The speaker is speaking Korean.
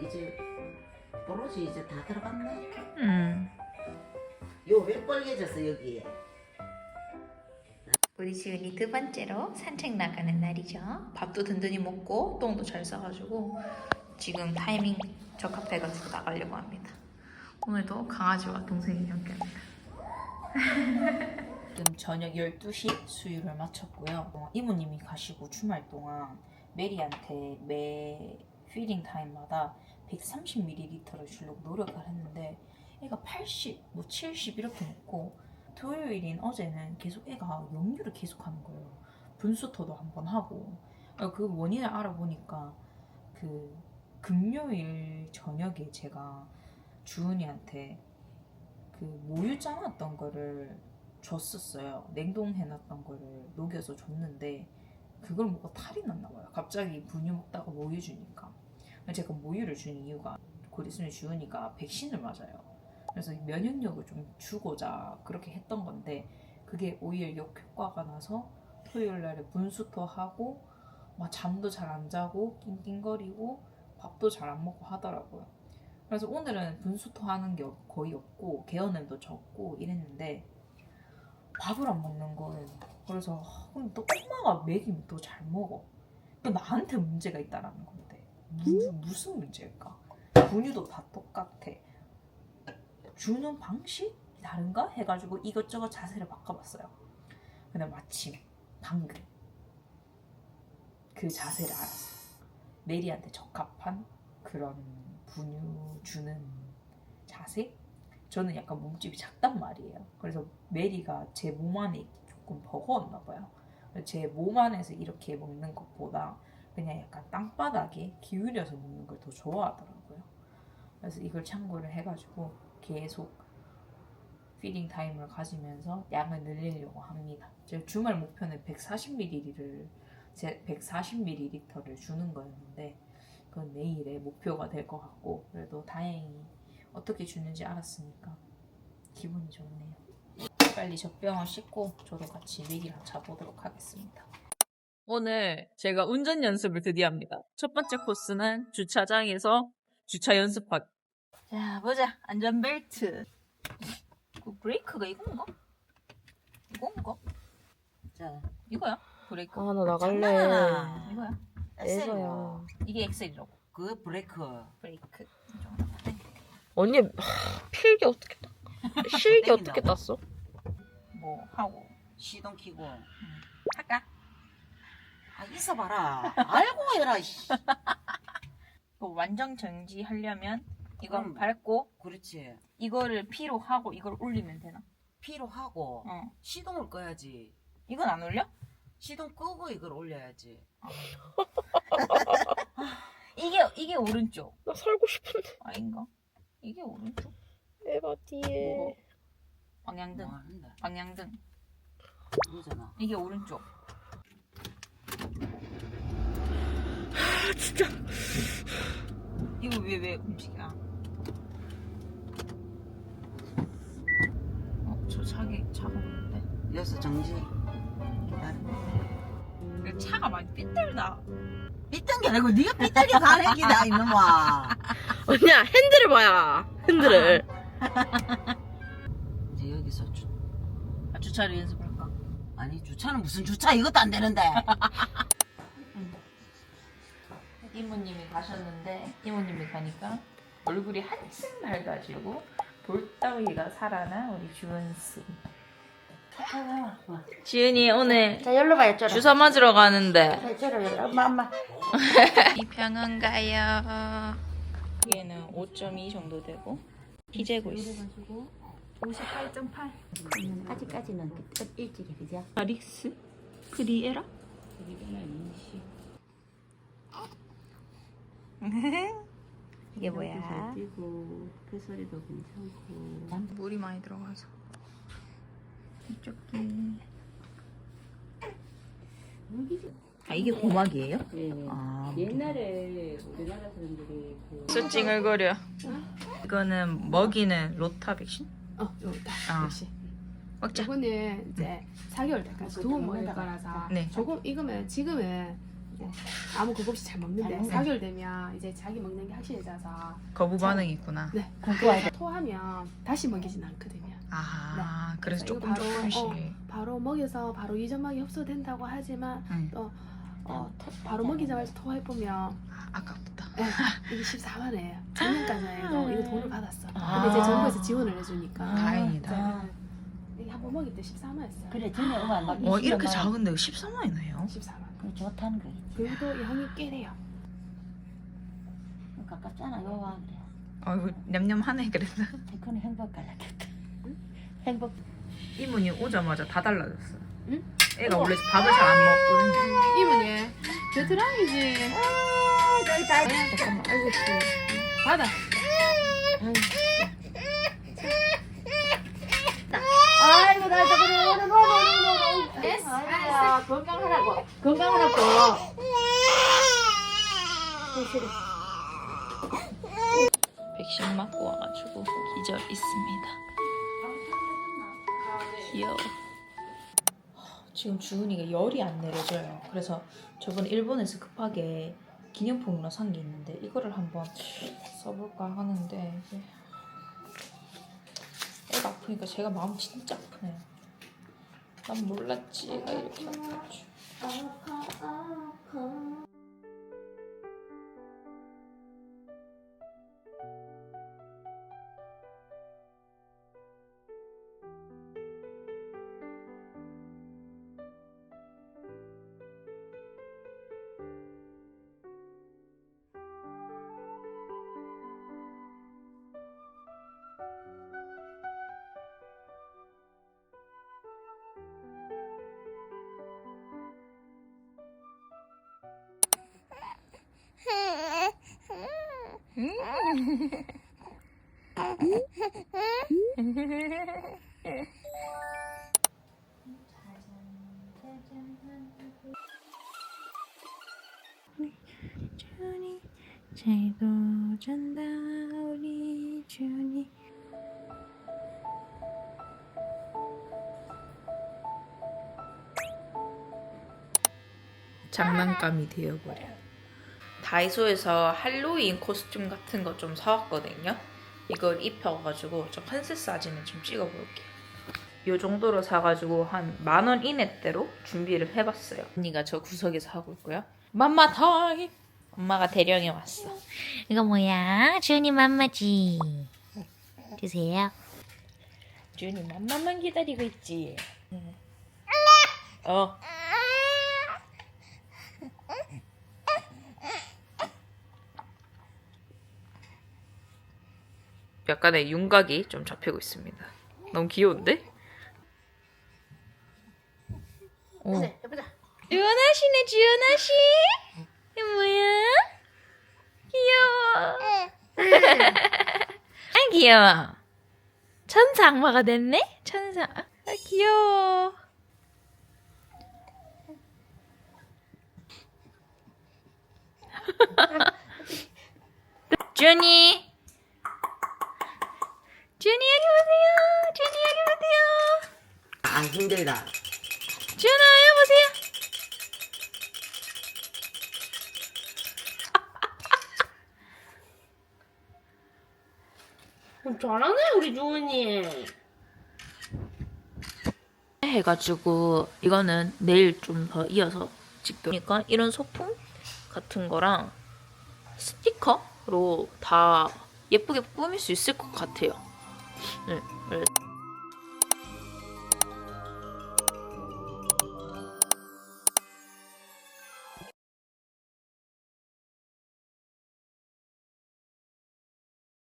이제 보로지 이제 다 들어갔네. 요 왜 빨개졌어 여기? 우리 지은이 두 번째로 산책 나가는 날이죠. 밥도 든든히 먹고 똥도 잘 싸가지고 지금 타이밍 적합해가지고 나가려고 합니다. 오늘도 강아지와 동생이 함께합니다. 지금 저녁 12시 수유를 마쳤고요. 이모님이 가시고 주말 동안 메리한테 매 피딩 타임마다 130ml를 주려고 노력을 했는데 애가 80, 70 이렇게 먹고 토요일인 어제는 계속 애가 역류를 계속 하는 거예요. 분수토도 한번 하고 그 원인을 알아보니까 그 금요일 저녁에 제가 주은이한테 그 모유 짜놨던 거를 줬었어요. 냉동해놨던 거를 녹여서 줬는데 그걸 먹고 탈이 났나 봐요. 갑자기 분유 먹다가 모유 주니까. 제가 모유를 준 이유가 곧 있으면 주은이가 백신을 맞아요. 그래서 면역력을 좀 주고자 그렇게 했던 건데 그게 오히려 역효과가 나서 토요일 날에 분수토하고 막 잠도 잘 안 자고 낑낑거리고 밥도 잘 안 먹고 하더라고요. 그래서 오늘은 분수토 하는 게 거의 없고 개어냄도 적고 이랬는데 밥을 안 먹는 거예요. 그래서 근데 또 엄마가 먹이면 또 잘 먹어. 나한테 문제가 있다라는 건데 무슨 문제일까? 분유도 다 똑같아. 주는 방식이 다른가? 해가지고 이것저것 자세를 바꿔봤어요. 근데 마침 방금 그 자세를 알았어요. 메리한테 적합한 그런 분유 주는 자세? 저는 약간 몸집이 작단 말이에요. 그래서 메리가 제 몸 안에 조금 버거웠나 봐요. 제 몸 안에서 이렇게 먹는 것보다 그냥 약간 땅바닥에 기울여서 먹는 걸 더 좋아하더라고요. 그래서 이걸 참고를 해가지고 계속 피딩 타임을 가지면서 양을 늘리려고 합니다. 제가 주말 목표는 140ml를 주는 거였는데 그건 내일의 목표가 될 것 같고 그래도 다행히 어떻게 주는지 알았으니까 기분이 좋네요. 빨리 젖병을 씻고 저도 같이 메리랑 자보도록 하겠습니다. 오늘 제가 운전 연습을 드디어 합니다. 첫 번째 코스는 주차장에서 주차 연습하기. 자 보자. 안전벨트. 그 브레이크가 이건가? 이건가? 자, 이거야? 브레이크. 아, 나 나갈래. 장난하나. 이거야? 에서야. 이게 엑셀이라고. 그 브레이크. 브레이크. 언니, 필기 어떻게 땄? 실기 어떻게 땡긴다고? 땄어? 뭐 하고 시동 키고. 할까? 아 있어봐라. 알고 해라. 씨. 그 완전 정지하려면 이건 그럼. 밟고 그렇지. 이거를 P로 하고 이걸 올리면 되나? P로 하고 어. 시동을 꺼야지. 이건 안 올려? 시동 끄고 이걸 올려야지. 이게 오른쪽. 나 살고 싶은데. 아닌가? 이게 오른쪽. 에바 뒤에. 뭐? 방향등. 뭐 한다. 방향등. 그러잖아. 이게 오른쪽. 진짜. 이거 왜 움직여? 저 차가 오는데. 여기서 정지. 기다려. 차가 많이 삐뚤다. 삐뚤 게 아니고 네가 삐뚤게 가는 기다 이놈아. 언니야, 핸들을 봐야. 핸들을. 이제 여기서 주차를 연습할까? 아니 주차는 무슨 주차 이것도 안 되는데. 이모님이 가셨는데 이모님이 가니까 얼굴이 한층 맑아지고 볼따위가 살아난 우리 주은씨. 지은이 오늘 자, 열로 봐, 열로. 주사 맞으러 가는데 엄마. 이평은가요? 얘는 5.2 정도 되고 키 재고 있어. 58.8. 아직까지는 일찍이 그죠? 아릭스 프리에라? 이게 뭐야? 뛰고 그 소리도 괜찮고. 물이 많이 들어가서 이쪽이. 아 이게 고막이에요? 네. 아 옛날에 우리나라 사람들이 그 찡얼거려. 이거는 먹이는 로타 백신? 요다 아. 역시 먹자. 이거는 이제 4개월 때까지 두번 먹을 거라서 네. 조금 지금은 아무 그거 없이 잘 먹는데 4개월 되면 이제 자기 먹는 게 확실해져서 거부 반응이 있구나. 네. 토하면 다시 먹이진 않거든요. 아, 그래서 이거 조금 조금씩. 바로 먹여서 바로 이전막이 흡수된다고 하지만 또 바로 먹이자마자 토해보면 아깝다. 네, 이게 14만 원이에요. 작년까지 해도 이거 돈을 받았어. 아. 근데 이제 정부에서 지원을 해주니까 다행이다. 네. 이게 한 번 먹일 때 14만 했어요. 그래 전에 엄마 막 이렇게 작은데 14만이네요. 14만. 그 좋다는 거겠지. 그리고 향이 꽤 돼요. 가깝잖아. 요와 그래. 아이고 냠냠하네 그래서. 그건 행복 갈라겠다. 행복. 이모님 오자마자 다 달라졌어요. 응? 애가 원래 밥을 잘 안 먹거든요. 이모니 베트남이지. 잠깐만. 아이고 받아. 아이고 나 그래. 아이고 건강하라고. 건강하라고. 백신 맞고 와가지고 기절 있습니다. 귀여워. 지금 주은이가 열이 안 내려져요. 그래서 저번에 일본에서 급하게 기념품으로 산 게 있는데 이거를 한번 써볼까 하는데 이게 애가 아프니까 제가 마음 진짜 아프네요. 난 몰랐지 애가 이렇게 아플 줄. 주니 잘도 잔다 우리 주니. 장난감이 되어버려. 다이소에서 할로윈 코스튬 같은 거 좀 사왔거든요. 이걸 입혀가지고 좀 컨셉 사진을 좀 찍어볼게요. 이 정도로 사가지고 한 10,000원 이내대로 준비를 해봤어요. 언니가 저 구석에서 하고 있고요. 맘마 타임! 엄마가 대령에 왔어. 이거 뭐야? 주은이 맘마지. 주세요. 주은이 맘마만 기다리고 있지. 어. 약간의 윤곽이 좀 잡히고 있습니다. 너무 귀여운데? 오. 해보자. 주연아씨네, 주연아씨? 이게 뭐야? 귀여워. 아, 귀여워. 천사 악마가 됐네? 천사. 아, 귀여워. 주연이. 주연이 여기 보세요. 주연이 여기 보세요. 아 힘들다. 주연아 여기 보세요. 잘하네 우리 주은이. 해가지고 이거는 내일 좀 더 이어서 찍으니까 이런 소품 같은 거랑 스티커로 다 예쁘게 꾸밀 수 있을 것 같아요. 네, 그래서